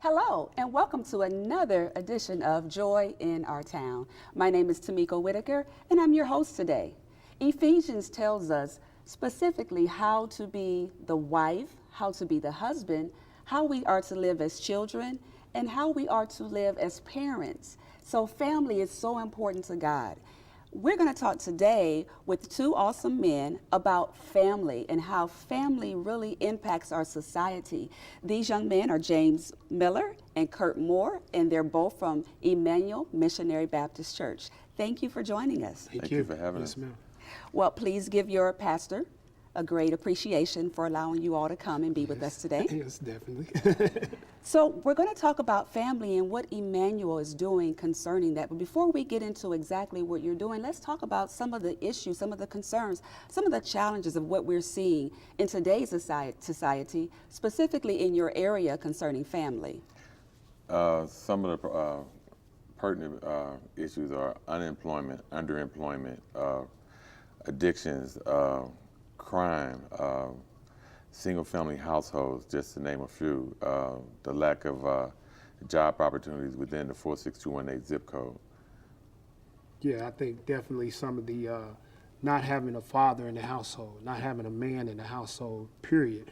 Hello, and welcome to another edition of Joy in Our Town. My name is Tamika Whitaker, and I'm your host today. Ephesians tells us specifically how to be the wife, how to be the husband, how we are to live as children, and how we are to live as parents. So family is so important to God. We're going to talk today with two awesome men about family and how family really impacts our society. These young men are James Miller and Kurt Moore, and they're both from Emmanuel Missionary Baptist Church. Thank you for joining us. Thank you for having us. Ma'am. Well, please give your pastor a great appreciation for allowing you all to come and be with us today. Yes, definitely. So we're going to talk about family and what Emmanuel is doing concerning that. But before we get into exactly what you're doing, let's talk about some of the issues, some of the concerns, some of the challenges of what we're seeing in today's society, specifically in your area concerning family. Some of the pertinent issues are unemployment, underemployment, addictions, crime, single-family households, just to name a few, the lack of job opportunities within the 46218 zip code. Yeah, I think definitely some of the not having a father in the household, not having a man in the household, period.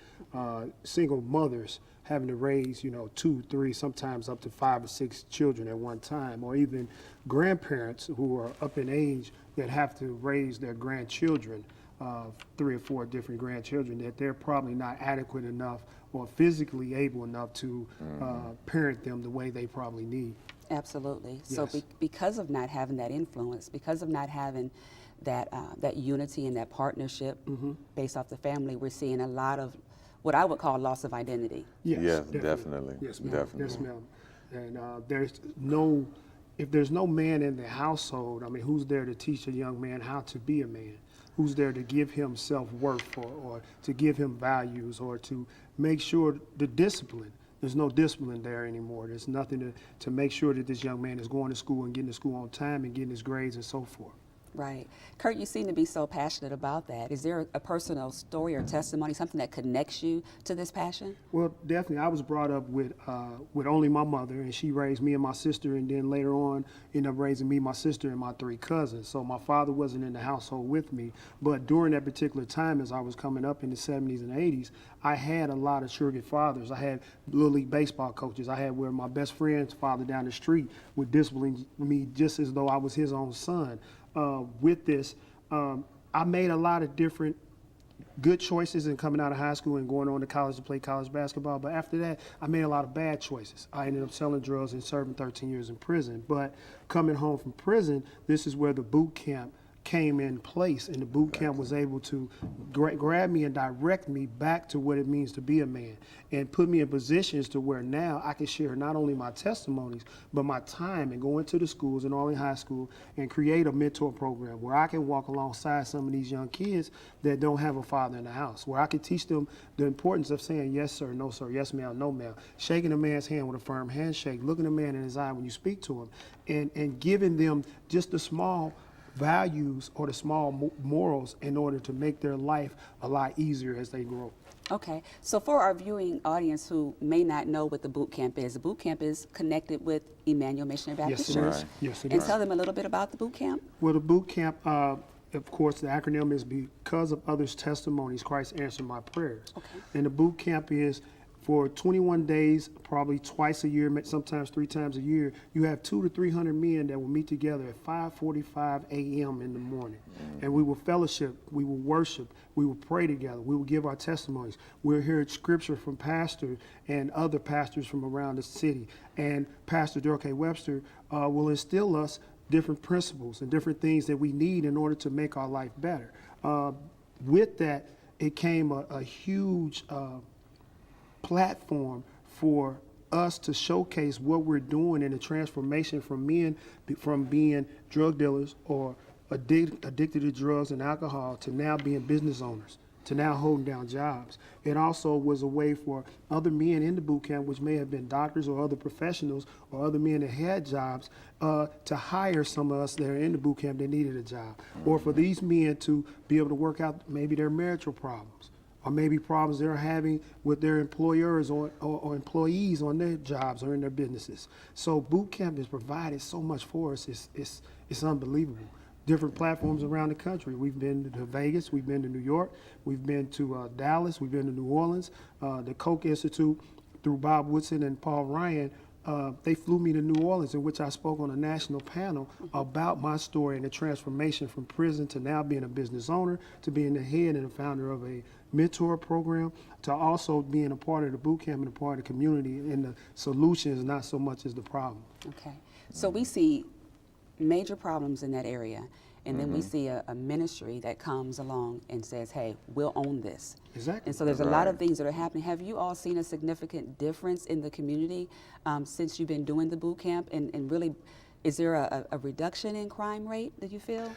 Single mothers having to raise, 2, 3, sometimes up to 5 or 6 children at one time, or even grandparents who are up in age that have to raise their grandchildren. 3 or 4 different grandchildren, that they're probably not adequate enough or physically able enough to parent them the way they probably need. Absolutely. Yes. So because of not having that influence, because of not having that unity and that partnership based off the family, we're seeing a lot of what I would call loss of identity. Yes, definitely. Yes, ma'am. Definitely. Yes, ma'am. And if there's no man in the household, I mean, who's there to teach a young man how to be a man? Who's there to give him self-worth or to give him values or to make sure the discipline? There's no discipline there anymore. There's nothing to make sure that this young man is going to school and getting to school on time and getting his grades and so forth. Right. Kurt, you seem to be so passionate about that. Is there a personal story or testimony, something that connects you to this passion? Well, definitely. I was brought up with only my mother, and she raised me and my sister, and then later on ended up raising me, my sister, and my 3 cousins. So my father wasn't in the household with me. But during that particular time, as I was coming up in the 70s and 80s, I had a lot of surrogate fathers. I had Little League baseball coaches. I had where my best friend's father down the street would discipline me just as though I was his own son. With this, I made a lot of different good choices in coming out of high school and going on to college to play college basketball. But after that, I made a lot of bad choices. I ended up selling drugs and serving 13 years in prison. But coming home from prison, this is where the boot camp came in place, and the boot camp was able to grab me and direct me back to what it means to be a man and put me in positions to where now I can share not only my testimonies, but my time and go into the schools and all in high school and create a mentor program where I can walk alongside some of these young kids that don't have a father in the house, where I can teach them the importance of saying yes, sir, no, sir, yes, ma'am, no, ma'am, shaking a man's hand with a firm handshake, looking a man in his eye when you speak to him, and giving them just the small values or the small morals in order to make their life a lot easier as they grow. Okay, so for our viewing audience who may not know what the boot camp is connected with Emmanuel Missionary Baptist Yes, it Church. is. Yes, it And is. tell them a little bit about the boot camp. Well, the boot camp, of course, the acronym is Because of Others' Testimonies, Christ Answered My Prayers. Okay. And the boot camp is for 21 days, probably twice a year, sometimes 3 times a year. You have 200 to 300 men that will meet together at 5:45 a.m. in the morning. And we will fellowship, we will worship, we will pray together, we will give our testimonies. We'll hear scripture from pastor and other pastors from around the city. And Pastor Daryl K. Webster will instill us different principles and different things that we need in order to make our life better. With that, it came a huge platform for us to showcase what we're doing in the transformation from men from being drug dealers or addicted to drugs and alcohol to now being business owners, to now holding down jobs. It also was a way for other men in the boot camp, which may have been doctors or other professionals or other men that had jobs, to hire some of us that are in the boot camp that needed a job, or for these men to be able to work out maybe their marital problems, or maybe problems they're having with their employers or employees on their jobs or in their businesses. So boot camp has provided so much for us. It's unbelievable. Different platforms around the country. We've been to Vegas, we've been to New York, we've been to Dallas, we've been to New Orleans. The Koch Institute, through Bob Woodson and Paul Ryan, they flew me to New Orleans, in which I spoke on a national panel about my story and the transformation from prison to now being a business owner, to being the head and the founder of a mentor program, to also being a part of the boot camp and a part of the community, and the solutions not so much as the problem. Okay. So we see major problems in that area, and then we see a ministry that comes along and says, hey, we'll own this. Exactly. And so there's a lot of things that are happening. Have you all seen a significant difference in the community since you've been doing the boot camp? And really, is there a reduction in crime rate that you feel?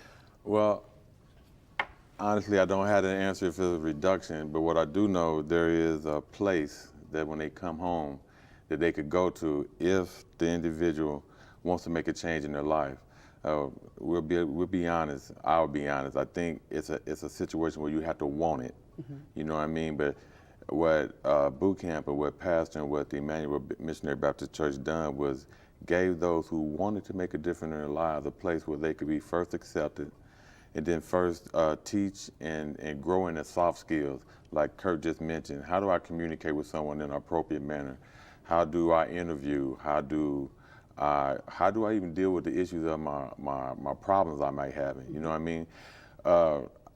Well, honestly, I don't have an answer for the reduction, but what I do know, there is a place that when they come home that they could go to if the individual wants to make a change in their life. We'll be honest. I'll be honest. I think it's a situation where you have to want it. You know what I mean? But what boot camp and what pastor and what the Emmanuel Missionary Baptist Church done was gave those who wanted to make a difference in their lives a place where they could be first accepted, and then first teach and grow in the soft skills, like Kurt just mentioned. How do I communicate with someone in an appropriate manner? How do I interview? How do I even deal with the issues of my problems I might have? You know what I mean?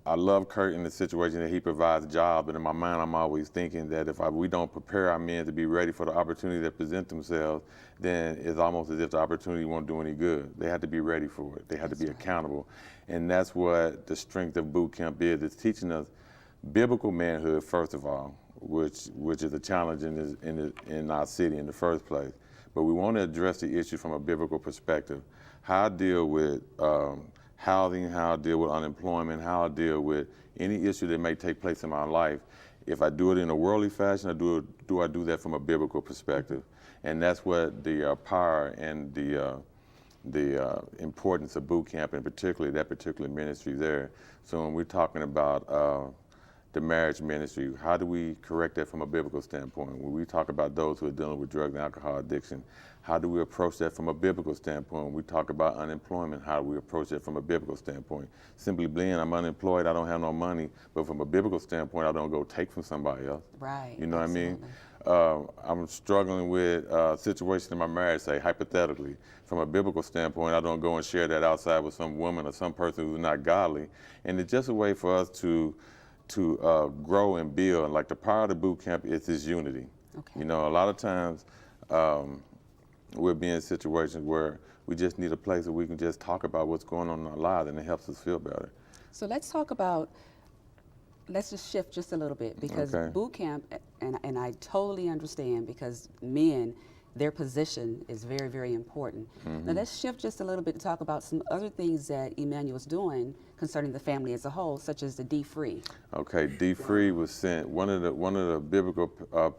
I love Kurt in the situation that he provides jobs, but in my mind I'm always thinking that if we don't prepare our men to be ready for the opportunity that present themselves, then it's almost as if the opportunity won't do any good. They have to be ready for it. They have to be accountable. And that's what the strength of boot camp is. It's teaching us biblical manhood, first of all, which is a challenge in our city in the first place. But we want to address the issue from a biblical perspective. How I deal with housing, how I deal with unemployment, how I deal with any issue that may take place in my life. If I do it in a worldly fashion, or do I do that from a biblical perspective? And that's what the power and the importance of boot camp, and particularly that particular ministry there. So when we're talking about the marriage ministry, how do we correct that from a biblical standpoint? When we talk about those who are dealing with drug and alcohol addiction, how do we approach that from a biblical standpoint? When we talk about unemployment, how do we approach that from a biblical standpoint? Simply being, I'm unemployed, I don't have no money, but from a biblical standpoint, I don't go take from somebody else. Right. You know absolutely. what I mean? I'm struggling with a situation in my marriage, say, hypothetically. From a biblical standpoint, I don't go and share that outside with some woman or some person who's not godly. And it's just a way for us to grow and build. Like the power of the boot camp is this unity. Okay. You know, a lot of times we'll be in situations where we just need a place where we can just talk about what's going on in our lives, and it helps us feel better. So let's just shift just a little bit, because Okay. boot camp, and I totally understand, because men, their position is very, very important. Now let's shift just a little bit to talk about some other things that Emmanuel's doing concerning the family as a whole, such as the D-Free. Okay, D-Free was sent. One of the biblical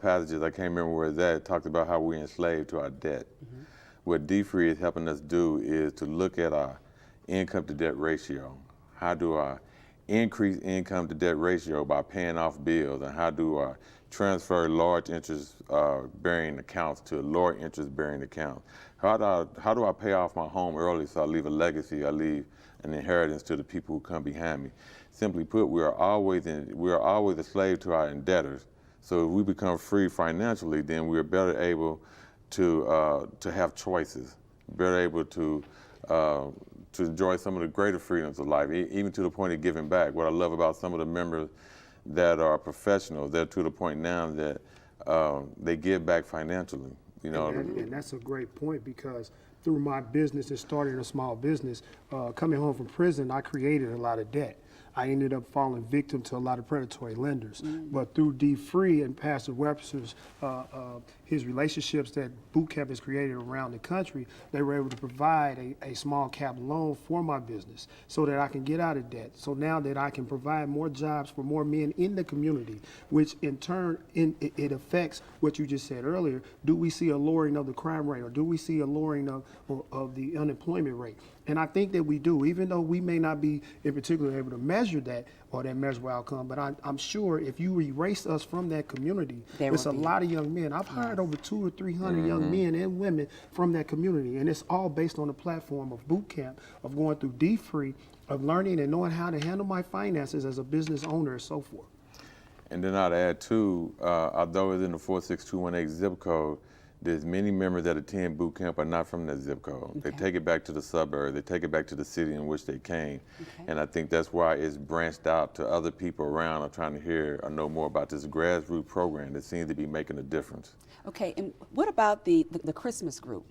passages, I can't remember where it's at, talked about how we're enslaved to our debt. What D-Free is helping us do is to look at our income to debt ratio. How do I increase income to debt ratio by paying off bills, and how do I transfer large interest bearing accounts to lower interest bearing accounts? How do I pay off my home early so I leave a legacy, I leave an inheritance to the people who come behind me? Simply put, we are always a slave to our indebtors. So if we become free financially, then we are better able to have choices, better able to enjoy some of the greater freedoms of life, even to the point of giving back. What I love about some of the members that are professionals, they're to the point now that they give back financially. You know, And that's a great point, because through my business and starting a small business, coming home from prison, I created a lot of debt. I ended up falling victim to a lot of predatory lenders. But through D-Free and Pastor Webster's, his relationships that boot camp has created around the country, they were able to provide a small cap loan for my business so that I can get out of debt. So now that I can provide more jobs for more men in the community, which in turn, it affects what you just said earlier. Do we see a lowering of the crime rate, or do we see a lowering of the unemployment rate? And I think that we do, even though we may not be in particular able to measure that or that measurable outcome. But I'm sure if you erase us from that community, it's a lot of young men. I've hired over 200 or 300 young men and women from that community. And it's all based on the platform of boot camp, of going through D-Free, of learning and knowing how to handle my finances as a business owner and so forth. And then I'd add too, although it's in the 46218 zip code, there's many members that attend boot camp are not from that zip code. Okay. They take it back to the suburb, they take it back to the city in which they came. And I think that's why it's branched out to other people around are trying to hear or know more about this grassroots program that seems to be making a difference. Okay, and what about the Christmas group?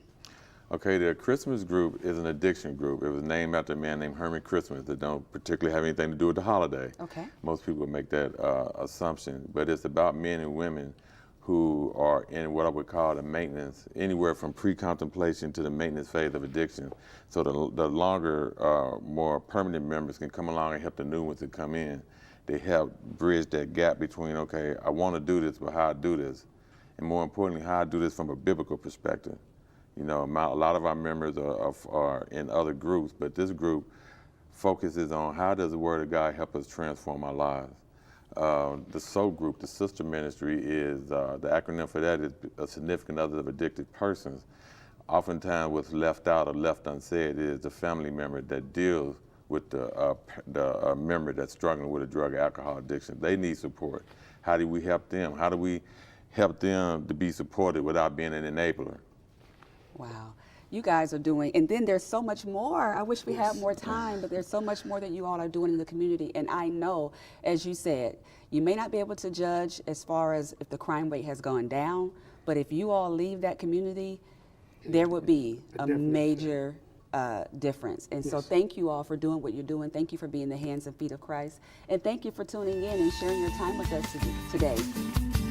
Okay, the Christmas group is an addiction group. It was named after a man named Herman Christmas that don't particularly have anything to do with the holiday. Okay. Most people make that assumption, but it's about men and women who are in what I would call the maintenance, anywhere from pre-contemplation to the maintenance phase of addiction. So the longer, more permanent members can come along and help the new ones to come in. They help bridge that gap between, okay, I want to do this, but how I do this? And more importantly, how I do this from a biblical perspective. You know, a lot of our members are in other groups, but this group focuses on how does the Word of God help us transform our lives. The SOAP group, the sister ministry, is the acronym for that is a significant other of addicted persons. Oftentimes what's left out or left unsaid is the family member that deals with the member that's struggling with a drug or alcohol addiction. They need support. How do we help them? How do we help them to be supported without being an enabler? Wow. You guys are doing, and then there's so much more. I wish we had more time, but there's so much more that you all are doing in the community. And I know, as you said, you may not be able to judge as far as if the crime rate has gone down, but if you all leave that community, there would be a major difference. And so thank you all for doing what you're doing. Thank you for being the hands and feet of Christ. And thank you for tuning in and sharing your time with us today.